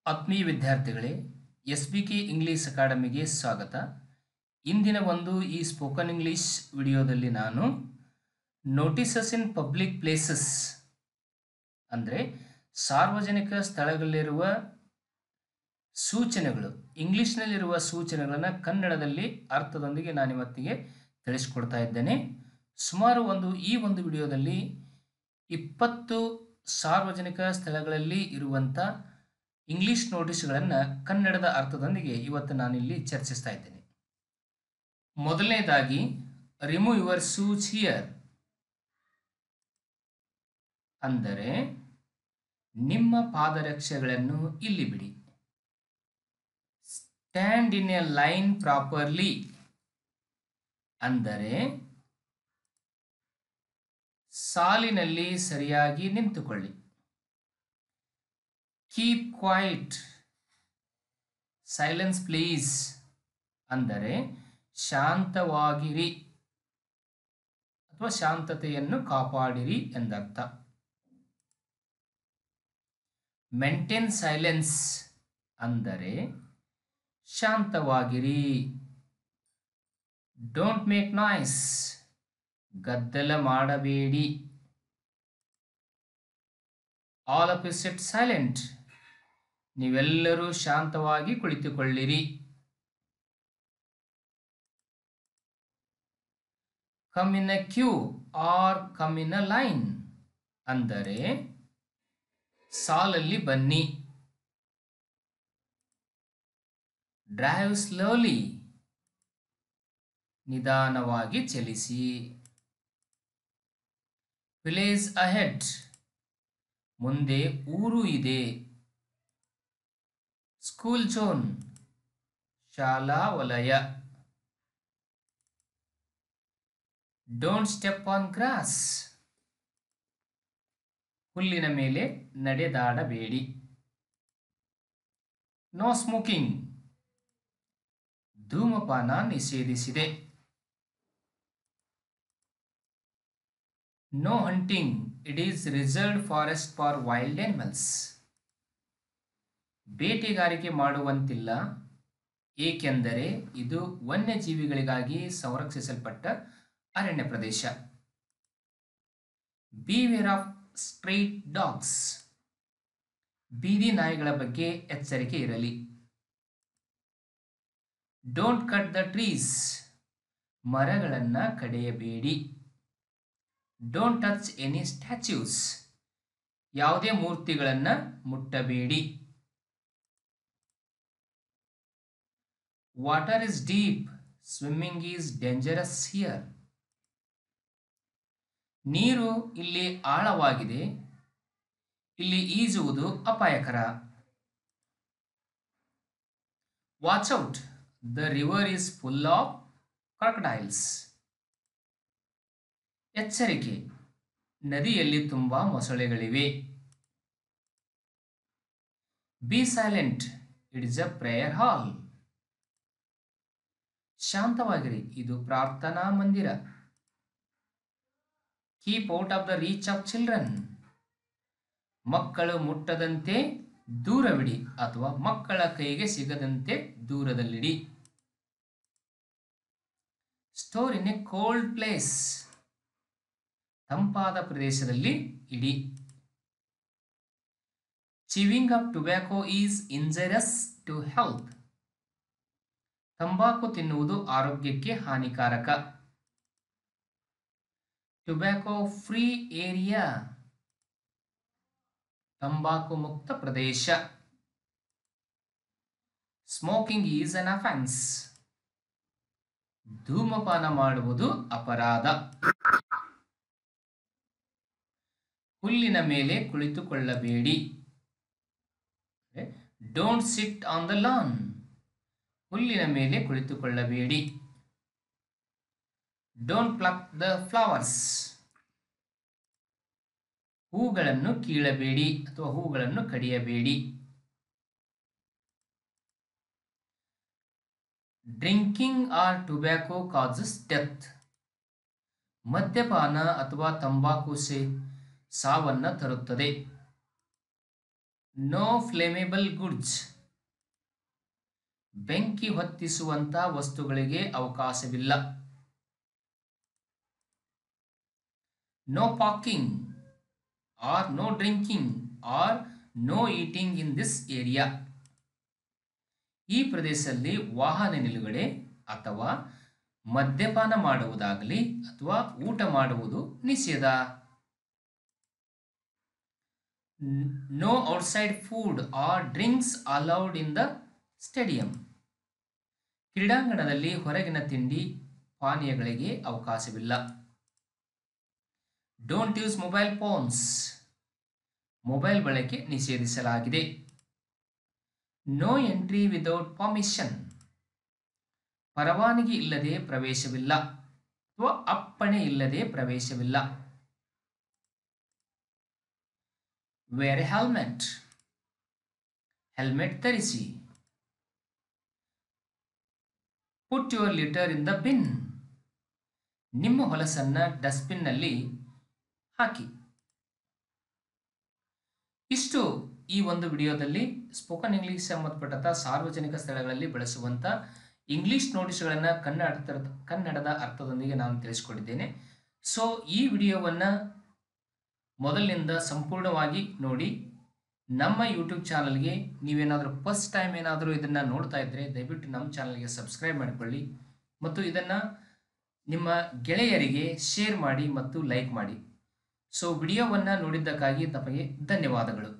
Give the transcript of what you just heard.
ಆತ್ಮೀಯ ವಿದ್ಯಾರ್ಥಿಗಳೇ, SBK English ಅಕಾಡೆಮಿಗೆ ಸ್ವಾಗತ. ಇಂದಿನ ಈ ಸ್ಪೋಕನ್ ಇಂಗ್ಲಿಷ್ ವಿಡಿಯೋದಲ್ಲಿ ನಾನು ನೋಟಿಸಸ್ ಇನ್ ಪಬ್ಲಿಕ್ ಪ್ಲೇಸಸ್ ಅಂದರೆ ಸಾರ್ವಜನಿಕ ಸ್ಥಳಗಳಲ್ಲಿರುವ ಸೂಚನೆಗಳು, ಇಂಗ್ಲಿಷ್ನಲ್ಲಿರುವ ಸೂಚನೆಗಳನ್ನು ಕನ್ನಡದಲ್ಲಿ ಅರ್ಥದೊಂದಿಗೆ ನಾನು ಇವತ್ತಿಗೆ ತಿಳಿಸ್ಕೊಡ್ತಾ ಇದ್ದೇನೆ. ಸುಮಾರು ಈ ವಿಡಿಯೋದಲ್ಲಿ 20 ಸಾರ್ವಜನಿಕ ಸ್ಥಳಗಳಲ್ಲಿ ಇರುವಂಥ ಇಂಗ್ಲಿಷ್ ನೋಟಿಸ್ಗಳನ್ನು ಕನ್ನಡದ ಅರ್ಥದೊಂದಿಗೆ ಇವತ್ತು ನಾನಿಲ್ಲಿ ಚರ್ಚಿಸ್ತಾ ಇದ್ದೇನೆ. ಮೊದಲನೇದಾಗಿ ರಿಮೂವ್ ಯುವರ್ ಶೂಸ್ ಹಿಯರ್ ಅಂದರೆ ನಿಮ್ಮ ಪಾದರಕ್ಷೆಗಳನ್ನು ಇಲ್ಲಿ ಬಿಡಿ. Stand in a line properly ಅಂದರೆ ಸಾಲಿನಲ್ಲಿ ಸರಿಯಾಗಿ ನಿಂತುಕೊಳ್ಳಿ. ಕೀಪ್ ಕ್ವೈಟ್, ಸೈಲೆನ್ಸ್ ಪ್ಲೀಸ್ ಅಂದರೆ ಶಾಂತವಾಗಿರಿ ಅಥವಾ ಶಾಂತತೆಯನ್ನು ಕಾಪಾಡಿರಿ ಎಂದರ್ಥ. ಮೇಂಟೈನ್ ಸೈಲೆನ್ಸ್ ಅಂದರೆ ಶಾಂತವಾಗಿರಿ. ಡೋಂಟ್ ಮೇಕ್ ನಾಯ್ಸ್, ಗದ್ದಲ ಮಾಡಬೇಡಿ. All of you sit silent, ನೀವೆಲ್ಲರೂ ಶಾಂತವಾಗಿ ಕುಳಿತುಕೊಳ್ಳಿರಿ. Come in a queue or come in a line ಅಂದರೆ ಸಾಲಲ್ಲಿ ಬನ್ನಿ. ಡ್ರೈವ್ ಸ್ಲೋಲಿ, ನಿಧಾನವಾಗಿ ಚಲಿಸಿ. ವಿಲೇಜ್ ಅಹೆಡ್, ಮುಂದೆ ಊರು ಇದೆ. ಸ್ಕೂಲ್ ಝೋನ್, ಶಾಲಾ ವಲಯ. ಡೋಂಟ್ ಸ್ಟೆಪ್ ಆನ್ ಗ್ರಾಸ್, ಹುಲ್ಲಿನ ಮೇಲೆ ನಡೆದಾಡಬೇಡಿ. ನೋ ಸ್ಮೋಕಿಂಗ್, ಧೂಮಪಾನ ನಿಷೇಧಿಸಿದೆ. No hunting, it is reserved forest for wild animals. ಬೇಟೆಗಾರಿಕೆ ಮಾಡುವಂತಿಲ್ಲ, ಏಕೆಂದರೆ ಇದು ವನ್ಯಜೀವಿಗಳಿಗಾಗಿ ಸಂರಕ್ಷಿಸಲ್ಪಟ್ಟ ಅರಣ್ಯ ಪ್ರದೇಶ. ಬಿವೇರ್ ಆಫ್ ಸ್ಟ್ರೀಟ್ ಡಾಗ್ಸ್, ಬೀದಿ ನಾಯಿಗಳ ಬಗ್ಗೆ ಎಚ್ಚರಿಕೆ ಇರಲಿ. ಡೋಂಟ್ ಕಟ್ ದ ಟ್ರೀಸ್, ಮರಗಳನ್ನು ಕಡಿಯಬೇಡಿ. ಡೋಂಟ್ ಟಚ್ ಎನಿ ಸ್ಟ್ಯಾಚ್ಯೂಸ್, ಯಾವುದೇ ಮೂರ್ತಿಗಳನ್ನು ಮುಟ್ಟಬೇಡಿ. Water is deep, swimming is dangerous here. ನೀರು ಇಲ್ಲಿ ಆಳವಾಗಿದೆ, ಇಲ್ಲಿ ಈಜುವುದು ಅಪಾಯಕರ. Watch out, the river is full of crocodiles. ಎಚ್ಚರಿಕೆ, ನದಿಯಲ್ಲಿ ತುಂಬಾ ಮೊಸಳೆಗಳಿವೆ. Be silent, it is a prayer hall. ಶಾಂತವಾಗಿರಿ, ಇದು ಪ್ರಾರ್ಥನಾ ಮಂದಿರ. Keep out of the reach of children, ಮಕ್ಕಳು ಮುಟ್ಟದಂತೆ ದೂರವಿಡಿ ಅಥವಾ ಮಕ್ಕಳ ಕೈಗೆ ಸಿಗದಂತೆ ದೂರದಲ್ಲಿಡಿ. Store in a cold place, ತಂಪಾದ ಪ್ರದೇಶದಲ್ಲಿ ಇಡಿ. Chewing of tobacco is injurious to health. ತಂಬಾಕು ತಿನ್ನುವುದು ಆರೋಗ್ಯಕ್ಕೆ ಹಾನಿಕಾರಕ. ಟೊಬ್ಯಾಕೋ ಫ್ರೀ ಏರಿಯಾ, ತಂಬಾಕು ಮುಕ್ತ ಪ್ರದೇಶ. ಸ್ಮೋಕಿಂಗ್ ಈಸ್ ಅನ್ ಅಫೆನ್ಸ್, ಧೂಮಪಾನ ಮಾಡುವುದು ಅಪರಾಧ. ಹುಲ್ಲಿನ ಮೇಲೆ ಕುಳಿತುಕೊಳ್ಳಬೇಡಿ. Don't sit on the lawn, ಹುಲ್ಲಿನ ಮೇಲೆ ಕುಳಿತುಕೊಳ್ಳಬೇಡಿ. ಡೋಂಟ್ ಪ್ಲಕ್ ದ ಫ್ಲವರ್ಸ್, ಹೂಗಳನ್ನು ಕೀಳಬೇಡಿ ಅಥವಾ ಹೂಗಳನ್ನು ಕಡಿಯಬೇಡಿ. Drinking or tobacco causes death, ಮದ್ಯಪಾನ ಅಥವಾ ತಂಬಾಕು ಸಾವನ್ನು ತರುತ್ತದೆ. ನೋ ಫ್ಲೇಮೇಬಲ್ ಗುಡ್ಸ್, ಬೆಂಕಿ ಹೊತ್ತಿಸುವಂತ ವಸ್ತುಗಳಿಗೆ ಅವಕಾಶವಿಲ್ಲ. No parking or no drinking or no eating in this area, ಈ ಪ್ರದೇಶದಲ್ಲಿ ವಾಹನ ನಿಲುಗಡೆ ಅಥವಾ ಮದ್ಯಪಾನ ಮಾಡುವುದಾಗಲಿ ಅಥವಾ ಊಟ ಮಾಡುವುದು ನಿಷೇಧ. No outside food or drinks allowed in the stadium, ಕ್ರೀಡಾಂಗಣದಲ್ಲಿ ಹೊರಗಿನ ತಿಂಡಿ ಪಾನೀಯಗಳಿಗೆ ಅವಕಾಶವಿಲ್ಲ. Don't use mobile phones, mobile ಬಳಕೆ ನಿಷೇಧಿಸಲಾಗಿದೆ. ನೋ ಎಂಟ್ರಿ ವಿದೌಟ್ ಪರ್ಮಿಷನ್, ಪರವಾನಗಿ ಇಲ್ಲದೆ ಪ್ರವೇಶವಿಲ್ಲ ಅಥವಾ ಅಪ್ಪಣೆ ಇಲ್ಲದೆ ಪ್ರವೇಶವಿಲ್ಲ. ವೇರ್ ಹೆಲ್ಮೆಟ್, ಹೆಲ್ಮೆಟ್ ಧರಿಸಿ. Put your litter in the bin, ನಿಮ್ಮ ಹೊಲಸನ್ನ ಡಸ್ಟ್ಬಿನ್ ನಲ್ಲಿ ಹಾಕಿ. ಇಷ್ಟು ಈ ಒಂದು ವಿಡಿಯೋದಲ್ಲಿ ಸ್ಪೋಕನ್ ಇಂಗ್ಲಿಷ್ ಸಂಬಂಧಪಟ್ಟಂತ ಸಾರ್ವಜನಿಕ ಸ್ಥಳಗಳಲ್ಲಿ ಬಳಸುವಂತ ಇಂಗ್ಲಿಷ್ ನೋಟಿಸ್ಗಳನ್ನು ಕನ್ನಡದ ಅರ್ಥದೊಂದಿಗೆ ನಾನು ತಿಳಿಸಿಕೊಟ್ಟಿದ್ದೇನೆ. ಸೊ ಈ ವಿಡಿಯೋವನ್ನು ಮೊದಲಿನಿಂದ ಸಂಪೂರ್ಣವಾಗಿ ನೋಡಿ. ನಮ್ಮ ಯೂಟ್ಯೂಬ್ ಚಾನಲ್ಗೆ ನೀವೇನಾದರೂ ಫಸ್ಟ್ ಟೈಮ್ ಏನಾದರೂ ಇದನ್ನು ನೋಡ್ತಾ ಇದ್ದರೆ ದಯವಿಟ್ಟು ನಮ್ಮ ಚಾನಲ್ಗೆ ಸಬ್ಸ್ಕ್ರೈಬ್ ಮಾಡಿಕೊಳ್ಳಿ ಮತ್ತು ಇದನ್ನು ನಿಮ್ಮ ಗೆಳೆಯರಿಗೆ ಶೇರ್ ಮಾಡಿ ಮತ್ತು ಲೈಕ್ ಮಾಡಿ. ಸೊ ವಿಡಿಯೋವನ್ನು ನೋಡಿದ್ದಕ್ಕಾಗಿ ತಮಗೆ ಧನ್ಯವಾದಗಳು.